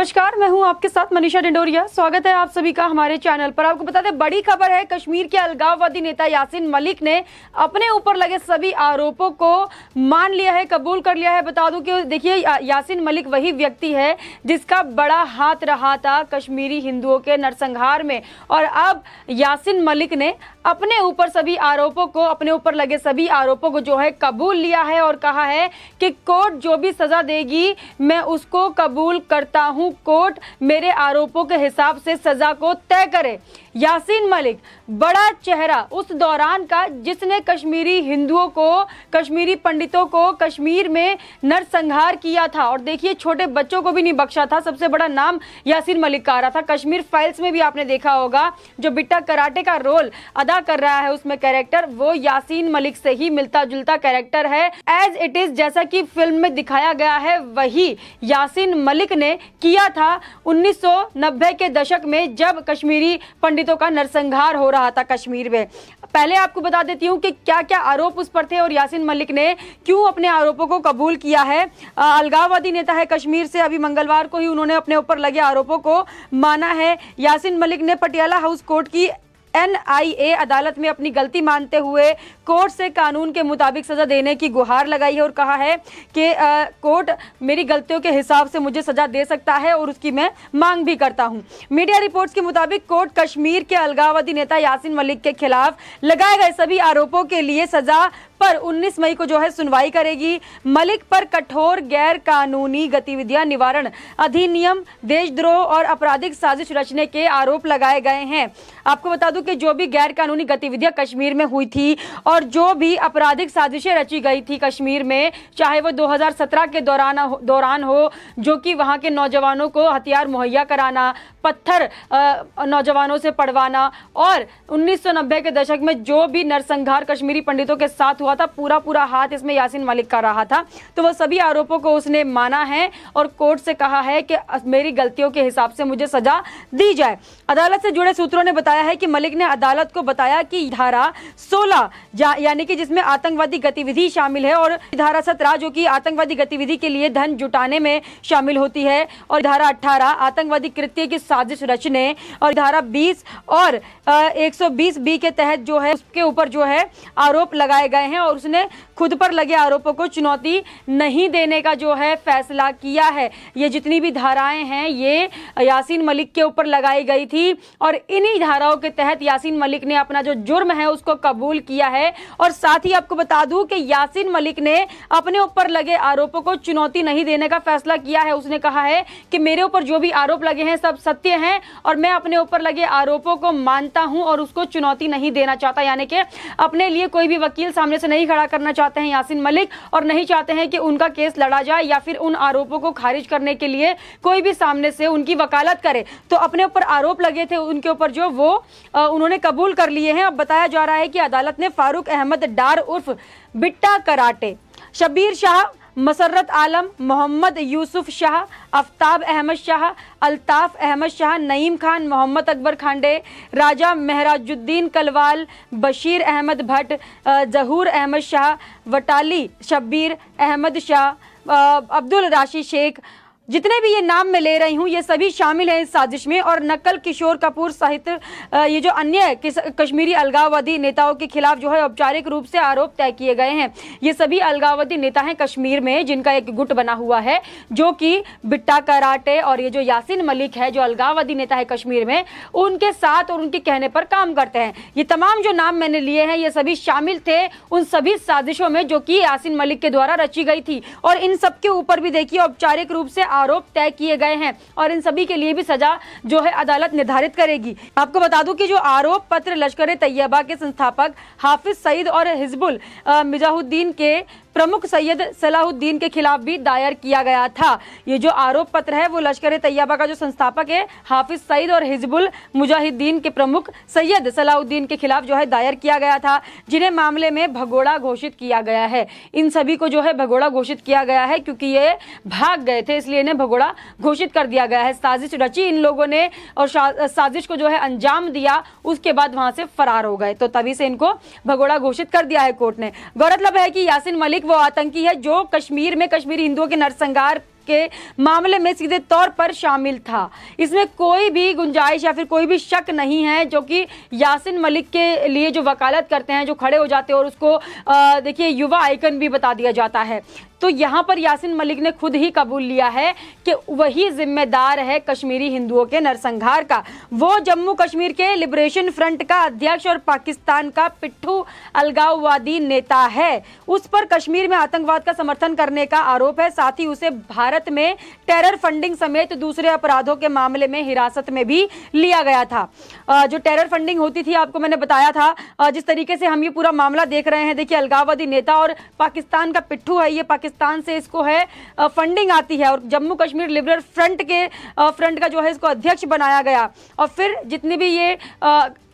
नमस्कार, मैं हूं आपके साथ मनीषा डिंडोरिया। स्वागत है आप सभी का हमारे चैनल पर। आपको बता दें, बड़ी खबर है, कश्मीर के अलगाववादी नेता यासीन मलिक ने अपने ऊपर लगे सभी आरोपों को मान लिया है, कबूल कर लिया है। बता दूं कि देखिए, यासीन मलिक वही व्यक्ति है जिसका बड़ा हाथ रहा था कश्मीरी हिंदुओं के नरसंहार में, और अब यासीन मलिक ने अपने ऊपर सभी आरोपों को, अपने ऊपर लगे सभी आरोपों को जो है कबूल लिया है और कहा है कि कोर्ट जो भी सजा देगी मैं उसको कबूल करता हूं, कोर्ट मेरे आरोपों के हिसाब से सजा को तय करे। यासीन मलिक बड़ा चेहरा उस दौरान का जिसने कश्मीरी हिंदुओं को, कश्मीरी पंडितों को कश्मीर में नरसंहार किया था, और देखिए छोटे बच्चों को भी नहीं बख्शा था। सबसे बड़ा नाम यासीन मलिक का आ रहा था। कश्मीर फाइल्स में भी आपने देखा होगा, जो बिट्टा कराटे का रोल अदा कर रहा है उसमें कैरेक्टर, वो यासीन मलिक से ही मिलता जुलता कैरेक्टर है। एज इट इज, जैसा कि फिल्म में दिखाया गया है, वही यासीन मलिक ने किया था 1990 के दशक में, जब कश्मीरी पंडितों का नरसंहार हो रहा था कश्मीर में। पहले आपको बता देती हूँ कि क्या क्या आरोप उस पर थे और यासीन मलिक ने क्यों अपने आरोपों को कबूल किया है। अलगाववादी नेता है कश्मीर से, अभी मंगलवार को ही उन्होंने अपने ऊपर लगे आरोपों को माना है। यासीन मलिक ने पटियाला हाउस कोर्ट की NIA अदालत में अपनी गलती मानते हुए कोर्ट से कानून के मुताबिक सजा देने की गुहार लगाई है और कहा है कि कोर्ट मेरी गलतियों के हिसाब से मुझे सजा दे सकता है और उसकी मैं मांग भी करता हूं। मीडिया रिपोर्ट्स के मुताबिक कोर्ट कश्मीर के अलगाववादी नेता यासीन मलिक के खिलाफ लगाए गए सभी आरोपों के लिए सजा पर 19 मई को जो है सुनवाई करेगी। मलिक पर कठोर गैर कानूनी गतिविधियां निवारण अधिनियम, देशद्रोह और आपराधिक साजिश रचने के आरोप लगाए गए हैं। आपको बता दूं कि जो भी गैर कानूनी गतिविधियां कश्मीर में हुई थी और जो भी आपराधिक साजिशें रची गई थी कश्मीर में, चाहे वो 2017 के दौरान हो, जो कि वहां के नौजवानों को हथियार मुहैया कराना, पत्थर नौजवानों से पड़वाना, और 1990 के दशक में जो भी नरसंहार कश्मीरी पंडितों के साथ हुआ था, पूरा हाथ इसमें यासीन मलिक का रहा था। तो वो सभी आरोपों को उसने माना है और कोर्ट से कहा है कि मेरी गलतियों के हिसाब से मुझे सजा दी जाए। अदालत से जुड़े सूत्रों ने बताया है कि मलिक ने अदालत को बताया कि धारा 16 यानी कि जिसमें आतंकवादी गतिविधि शामिल है, और धारा 17 जो कि आतंकवादी गतिविधि के लिए धन जुटाने में शामिल होती है, और धारा 18 आतंकवादी कृत्य की साजिश रचने, और धारा 20 और 120B के तहत जो है उसके ऊपर जो है आरोप लगाए गए हैं, और उसने खुद पर लगे आरोपों को चुनौती नहीं देने का जो है फैसला किया है। ये जितनी भी धाराएं हैं ये यासीन मलिक के ऊपर लगाई गई थी, और इन्हीं धाराओं के तहत यासीन मलिक ने अपना जो जुर्म है उसको कबूल किया है। और साथ ही आपको बता दूं कि यासीन मलिक ने अपने ऊपर लगे आरोपों को चुनौती नहीं देने का फैसला किया है। उसने कहा है कि मेरे ऊपर जो भी आरोप लगे हैं सब सत्य हैं, और मैं अपने ऊपर लगे आरोपों को मानता हूं और उसको चुनौती नहीं देना चाहता। यानी कि अपने लिए कोई भी वकील सामने से नहीं खड़ा करना चाहते हैं यासीन मलिक, और नहीं चाहते हैं कि उनका केस लड़ा जाए या फिर उन आरोपों को खारिज करने के लिए कोई भी सामने से उनकी वकालत करे। तो अपने ऊपर आरोप लगे थे उनके ऊपर जो वो उन्होंने कबूल कर लिए हैं। अब बताया जा रहा है कि अदालत ने फारूक अहमद डार उर्फ बिट्टा कराटे, शब्बीर शाह, मसर्रत आलम, मोहम्मद यूसुफ शाह, आफ्ताब अहमद शाह, अल्ताफ अहमद शाह, नईम खान, मोहम्मद अकबर खांडे, राजा महराजुद्दीन कलवाल, बशीर अहमद भट्ट, जहूर अहमद शाह, वटाली शब्बीर अहमद शाह, अब्दुल राशि शेख, जितने भी ये नाम मैं ले रही हूँ ये सभी शामिल हैं इस साजिश में। और नकल किशोर कपूर सहित ये जो अन्य कश्मीरी अलगाववादी नेताओं के खिलाफ जो है औपचारिक रूप से आरोप तय किए गए हैं। ये सभी अलगाववादी नेता हैं कश्मीर में, जिनका एक गुट बना हुआ है, जो कि बिट्टा कराटे और ये जो यासीन मलिक है जो अलगाववादी नेता है कश्मीर में, उनके साथ और उनके कहने पर काम करते हैं। ये तमाम जो नाम मैंने लिए हैं ये सभी शामिल थे उन सभी साजिशों में जो कि यासीन मलिक के द्वारा रची गई थी, और इन सबके ऊपर भी देखिए औपचारिक रूप से आरोप तय किए गए हैं, और इन सभी के लिए भी सजा जो है अदालत निर्धारित करेगी। आपको बता दूं कि जो आरोप पत्र लश्कर तैयबा के संस्थापक हाफिज सईद और हिजबुल मुजाहिदीन के प्रमुख सैयद सलाहुद्दीन के खिलाफ भी दायर किया गया था। ये जो आरोप पत्र है वो लश्कर तैयबा का जो संस्थापक है हाफिज सईद और हिजबुल मुजाहिदीन के प्रमुख सैयद सलाहुद्दीन के खिलाफ जो है दायर किया गया था, जिन्हें मामले में भगोड़ा घोषित किया गया है। इन सभी को जो है भगोड़ा घोषित किया गया है क्योंकि ये भाग गए थे, इसलिए इन्हें भगोड़ा घोषित कर दिया गया है। साजिश रची इन लोगों ने और साजिश को जो है अंजाम दिया, उसके बाद वहां से फरार हो गए, तो तभी से इनको भगोड़ा घोषित कर दिया है कोर्ट ने। गौरतलब है कि यासीन मलिक वो आतंकी है जो कश्मीर में कश्मीरी हिंदुओं के नरसंहार के मामले में सीधे तौर पर शामिल था। इसमें कोई भी गुंजाइश या फिर कोई भी शक नहीं है, जो कि यासीन मलिक के लिए जो वकालत करते हैं, जो खड़े हो जाते हैं और उसको देखिए युवा आइकन भी बता दिया जाता है। तो यहाँ पर यासीन मलिक ने खुद ही कबूल लिया है कि वही जिम्मेदार है कश्मीरी हिंदुओं के नरसंहार का। वो जम्मू कश्मीर के लिबरेशन फ्रंट का अध्यक्ष और पाकिस्तान का पिट्ठू अलगाववादी नेता है। उस पर कश्मीर में आतंकवाद का समर्थन करने का आरोप है। साथ ही उसे भारत में टेरर फंडिंग समेत दूसरे अपराधों के मामले में हिरासत में भी लिया गया था। जो टेरर फंडिंग होती थी, आपको मैंने बताया था, जिस तरीके से हम ये पूरा मामला देख रहे हैं, देखिए अलगाववादी नेता और पाकिस्तान का पिट्ठू है, ये पाकिस्तान से इसको है फंडिंग आती है और जम्मू कश्मीर लिबरल फ्रंट का जो है इसको अध्यक्ष बनाया गया और फिर जितनी भी ये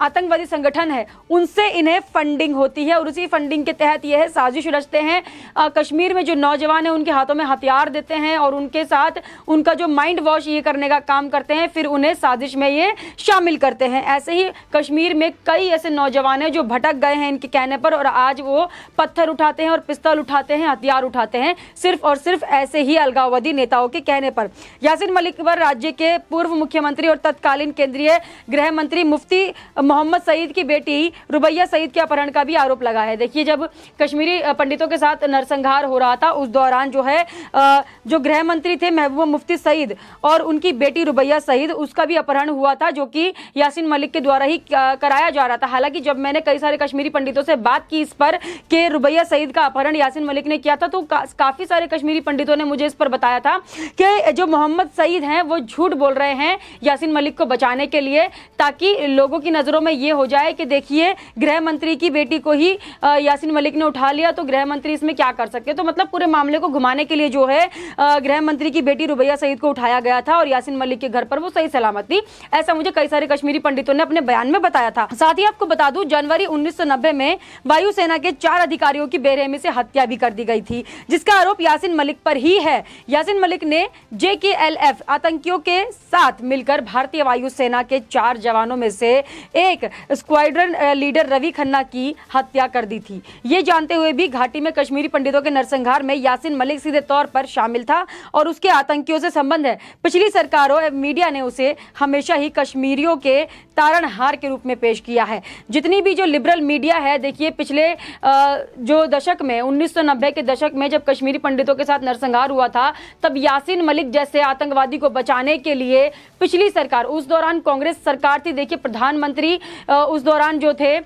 आतंकवादी संगठन है उनसे इन्हें फंडिंग होती है और उसी फंडिंग के तहत यह साजिश रचते हैं। कश्मीर में जो नौजवान हैं उनके हाथों में हथियार देते हैं और उनके साथ उनका जो माइंड वॉश ये करने का काम करते हैं, फिर उन्हें साजिश में ये शामिल करते हैं। ऐसे ही कश्मीर में कई ऐसे नौजवान हैं जो भटक गए हैं इनके कहने पर और आज वो पत्थर उठाते हैं और पिस्तौल उठाते हैं, हथियार उठाते हैं, सिर्फ और सिर्फ ऐसे ही अलगाववादी नेताओं के कहने पर। यासीन मलिक पर राज्य के पूर्व मुख्यमंत्री और तत्कालीन केंद्रीय गृह मंत्री मुफ्ती मोहम्मद सईद की बेटी रुबैया सईद के अपहरण का भी आरोप लगा है। देखिए, जब कश्मीरी पंडितों के साथ नरसंहार हो रहा था उस दौरान जो है जो गृह मंत्री थे महबूबा मुफ्ती सईद और उनकी बेटी रुबैया सईद, उसका भी अपहरण हुआ था, जो कि यासीन मलिक के द्वारा ही कराया जा रहा था। हालांकि जब मैंने कई सारे कश्मीरी पंडितों से बात की इस पर कि रुबैया सईद का अपहरण यासीन मलिक ने किया था, तो काफी सारे कश्मीरी पंडितों ने मुझे इस पर बताया था कि जो मोहम्मद सईद हैं वो झूठ बोल रहे हैं यासीन मलिक को बचाने के लिए, ताकि लोगों की नजरों में ये हो जाए कि देखिए गृह मंत्री की बेटी को ही यासीन मलिक ने उठा लिया, तो गृह मंत्री इसमें क्या कर सकते हैं। तो मतलब पूरे मामले को घुमाने के लिए जो है गृह मंत्री की बेटी रुबैया सईद को उठाया गया था और यासीन मलिक के घर पर वो सही सलामत थी, ऐसा मुझे कई सारे कश्मीरी पंडितों ने अपने बयान में बताया था। साथ ही आपको बता दूं, जनवरी 1990 में वायुसेना के 4 अधिकारियों की बेरहमी से हत्या भी कर दी गई थी, जिसका आरोप यासीन मलिक पर ही है। यासीन मलिक ने JKLF आतंकियों के साथ मिलकर भारतीय वायुसेना के 4 जवानों में से एक स्क्वाड्रन लीडर रवि खन्ना की हत्या कर दी थी। ये जानते हुए भी घाटी में कश्मीरी पंडितों के नरसंहार में यासीन मलिक सीधे तौर पर शामिल था और उसके आतंकियों से संबंध है। पिछली सरकारों मीडिया ने उसे हमेशा ही कश्मीरियों के तारणहार के रूप में पेश किया है। जितनी भी जो लिबरल मीडिया है, देखिए पिछले जो दशक में 1990 के दशक में जब कश्मीरी पंडितों के साथ नरसंहार हुआ था, तब यासीन मलिक जैसे आतंकवादी को बचाने के लिए पिछली सरकार, उस दौरान कांग्रेस सरकार थी, देखिए प्रधानमंत्री उस दौरान जो थे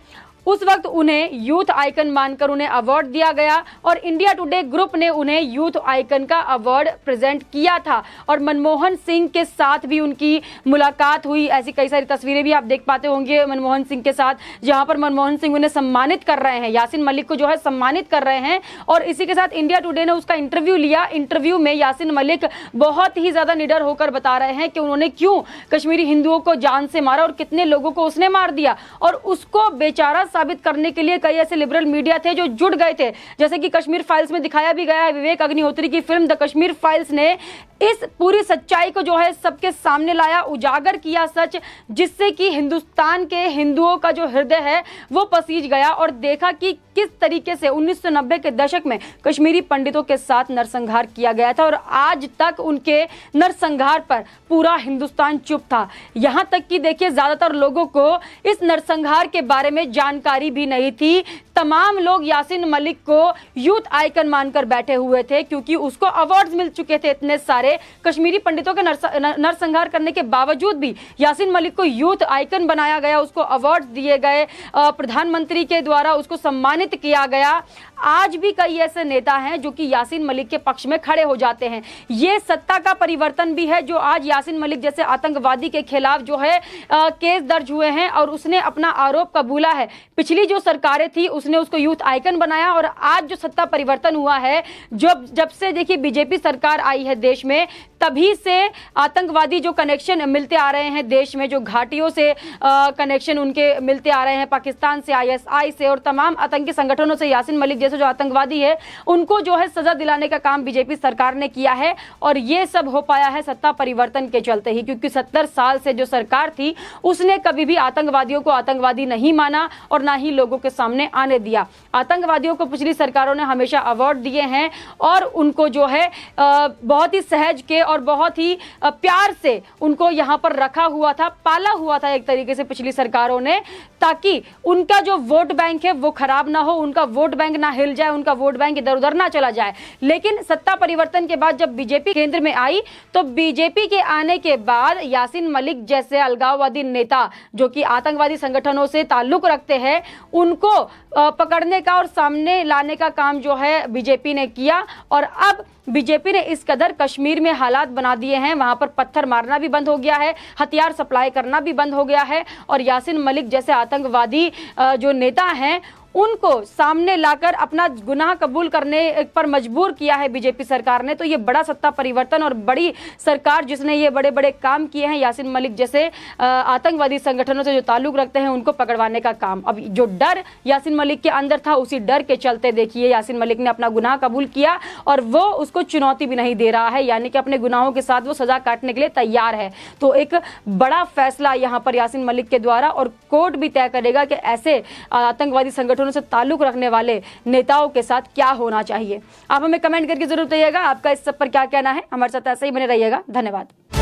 उस वक्त उन्हें यूथ आइकन मानकर उन्हें अवार्ड दिया गया और इंडिया टुडे ग्रुप ने उन्हें यूथ आइकन का अवार्ड प्रेजेंट किया था और मनमोहन सिंह के साथ भी उनकी मुलाकात हुई। ऐसी कई सारी तस्वीरें भी आप देख पाते होंगे मनमोहन सिंह के साथ, जहां पर मनमोहन सिंह उन्हें सम्मानित कर रहे हैं, यासीन मलिक को जो है सम्मानित कर रहे हैं। और इसी के साथ इंडिया टुडे ने उसका इंटरव्यू लिया। इंटरव्यू में यासीन मलिक बहुत ही ज्यादा निडर होकर बता रहे हैं कि उन्होंने क्यों कश्मीरी हिंदुओं को जान से मारा और कितने लोगों को उसने मार दिया, और उसको बेचारा साबित करने के लिए कई ऐसे लिबरल मीडिया थे जो जुट गए थे। जैसे कि कश्मीर फाइल्स में दिखाया भी गया है, विवेक अग्निहोत्री की फिल्म द कश्मीर फाइल्स ने इस पूरी सच्चाई को जो है सबके सामने लाया, उजागर किया सच, जिससे कि हिंदुस्तान के हिंदुओं का जो हृदय है वो पसीज गया और देखा कि किस तरीके से 1990 के दशक में कश्मीरी पंडितों के साथ नरसंहार किया गया था और आज तक उनके नरसंहार पर पूरा हिंदुस्तान चुप था। यहां तक कि देखिए ज्यादातर लोगों को इस नरसंहार के बारे में जानकारी भी नहीं थी। तमाम लोग यासीन मलिक को यूथ आइकन मानकर बैठे हुए थे क्योंकि उसको अवार्ड्स मिल चुके थे इतने सारे। कश्मीरी पंडितों के नरसंहार करने के बावजूद भी यासीन मलिक को यूथ आइकन बनाया गया, उसको अवार्ड्स दिए गए, प्रधानमंत्री के द्वारा उसको सम्मानित किया गया। आज भी कई ऐसे नेता हैं जो कि यासीन मलिक के पक्ष में खड़े हो जाते हैं। ये सत्ता का परिवर्तन भी है जो आज यासीन मलिक जैसे आतंकवादी के खिलाफ जो है केस दर्ज हुए हैं और उसने अपना आरोप कबूला है। पिछली जो सरकारें थी उसने उसको यूथ आइकन बनाया और आज जो सत्ता परिवर्तन हुआ है, जब से देखिए बीजेपी सरकार आई है देश में, तभी से आतंकवादी जो कनेक्शन मिलते आ रहे हैं देश में, जो घाटियों से कनेक्शन उनके मिलते आ रहे हैं, पाकिस्तान से, आईएसआई से और तमाम आतंकी संगठनों से, यासीन मलिक जैसे जो आतंकवादी है उनको जो है सजा दिलाने का काम बीजेपी सरकार ने किया है। और ये सब हो पाया है सत्ता परिवर्तन के चलते ही, क्योंकि 70 साल से जो सरकार थी उसने कभी भी आतंकवादियों को आतंकवादी नहीं माना और ना ही लोगों के सामने आने दिया। आतंकवादियों को पिछली सरकारों ने हमेशा अवार्ड दिए हैं और उनको जो है बहुत ही सहज के और बहुत ही प्यार से उनको यहाँ पर रखा हुआ था, पाला हुआ था एक तरीके से पिछली सरकारों ने, ताकि उनका जो वोट बैंक है वो खराब ना हो, उनका वोट बैंक ना हिल जाए, उनका वोट बैंक इधर उधर ना चला जाए। लेकिन सत्ता परिवर्तन के बाद जब बीजेपी केंद्र में आई तो बीजेपी के आने के बाद यासीन मलिक जैसे अलगाववादी नेता जो कि आतंकवादी संगठनों से ताल्लुक रखते हैं उनको पकड़ने का और सामने लाने का काम जो है बीजेपी ने किया। और अब बीजेपी ने इस कदर कश्मीर में हालात बना दिए हैं, वहां पर पत्थर मारना भी बंद हो गया है, हथियार सप्लाई करना भी बंद हो गया है और यासीन मलिक जैसे आतंकवादी जो नेता हैं उनको सामने लाकर अपना गुनाह कबूल करने पर मजबूर किया है बीजेपी सरकार ने। तो ये बड़ा सत्ता परिवर्तन और बड़ी सरकार जिसने ये बड़े बड़े काम किए हैं यासीन मलिक जैसे आतंकवादी संगठनों से जो ताल्लुक रखते हैं उनको पकड़वाने का काम। अब जो डर यासीन मलिक के अंदर था उसी डर के चलते देखिए यासीन मलिक ने अपना गुनाह कबूल किया और वो उसको चुनौती भी नहीं दे रहा है, यानी कि अपने गुनाहों के साथ वो सजा काटने के लिए तैयार है। तो एक बड़ा फैसला यहाँ पर यासीन मलिक के द्वारा, और कोर्ट भी तय करेगा कि ऐसे आतंकवादी संगठनों से ताल्लुक रखने वाले नेताओं के साथ क्या होना चाहिए। आप हमें कमेंट करके जरूर बताइएगा आपका इस सब पर क्या कहना है। हमारे साथ ऐसे ही बने रहिएगा। धन्यवाद।